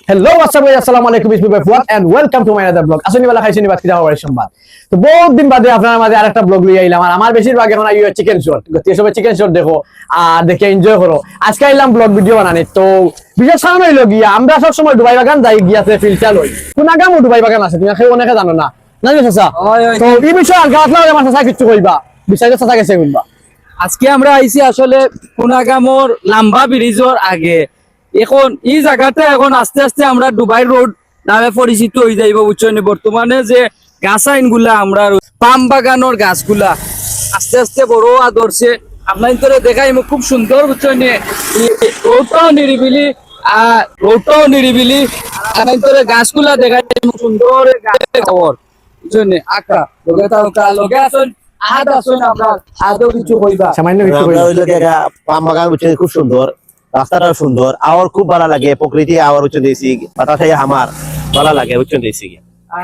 Hello, what's up guys? Assalamu alaikum. It's me Fuad and welcome to my another vlog. আসুন বেলা খাইছেন বাত কিরা হওয়ার সংবাদ। তো বহুত দিন বাদে আপনাদের মাঝে আরেকটা ব্লগ লই আইলাম। আর আমার বেশিরভাগ এখন আইও চিকেন শট। গতি সবাই চিকেন শট দেখো আর দেখে এনজয় করো। আজকে আইলাম ব্লগ ভিডিও বানানে। তো বিশেষ কারণ হইলো গিয়া আমরা সব সময় দুবাই বাগান যাই গিয়াতে ফিল্টার লই। কোনাগামও দুবাই বাগান আছে। তুমি কেউ অনেকে জানো না। জানো চাচা? তো এই বিষয়ে আলগা আপনারা আমার চাচা কিছু কইবা। বিষয়টা চাচা কাছে কইবা। আজকে আমরা আইছি আসলে কোনাগামর লাম্বা ব্রিজের আগে। এখন এই জায়গাটা এখন আস্তে আস্তে আমরা দুবাই রোড নামে পরিচিত হয়ে যাইব বুঝছেন। বর্তমানে যে গাছ আইনগুলা আমরা পাম বাগানোর গাছগুলা আস্তে আস্তে বড় আদর্শে আপনার ভিতরে দেখাই খুব সুন্দর বুঝছেন। রোডটাও নিরিবিলি রোডটাও নিরিবিলি আপনার ভিতরে গাছগুলা দেখাই সুন্দর গাছের খবর বুঝছেন। আঁকা লগে আসুন আদ আসুন আপনার আদৌ কিছু কইবা সামান্য কিছু কইবা। পাম বাগান হচ্ছে খুব সুন্দর, রাস্তাটা সুন্দর, আওয়ার খুব ভালো লাগে, প্রকৃতি আওয়ার হচ্ছে দিয়েছি, বাতাসে আমার ভালো লাগে হচ্ছে দিয়েছি।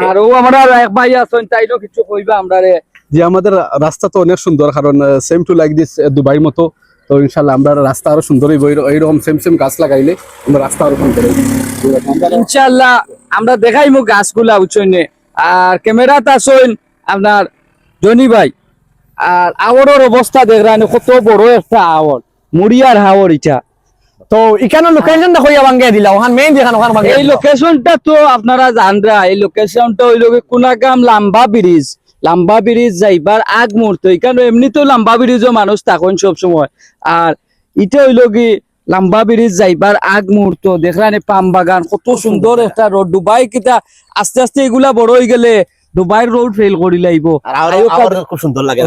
আর ও আমরা এক ভাই আছেন তাইও কিছু কইবা আমরা রে। যে আমাদের রাস্তা তো অনেক সুন্দর, কারণ সেম টু লাইক দিস দুবাইয়ের মতো। তো ইনশাল্লাহ আমরা রাস্তা আরো সুন্দর হইব, এইরকম সেম সেম গাছ লাগাইলে আমরা রাস্তা আরো সুন্দর হইব ইনশাআল্লাহ। আমরা দেখাইমু গাছগুলা বুঝছেন। আর ক্যামেরাত আছেন আপনার জনি ভাই। আর আওয়ারের অবস্থা দেখরানি কত বড় একটা আওয়ার, মুড়িয়ার হাওর এটা। তো এখানে লোকেশনটা কইয়া ভাঙ্গিয়ে দিলা। ওখান মেইন যেখানে ওখানে ভাঙ্গিয়ে এই লোকেশনটা তো আপনারা জানরা, এই লোকেশনটা হইল কোনাগাম লাম্বা ব্রিজ। লাম্বা ব্রিজ যাইবার আগ মুহূর্ত এখানে এমনিতেও লাম্বা ব্রিজও মানুষ থাকেন সব সময়। আর এটা হইল কি লাম্বা ব্রিজ যাইবার আগ মুহূর্ত দেখলানি পাম বাগান কত সুন্দর একটা রোড। দুবাই কিটা আস্তে আস্তে এগুলা বড় হয়ে গেলে দুবাইয়ের রোড ফেল করি লাইব। আর খুব সুন্দর লাগে।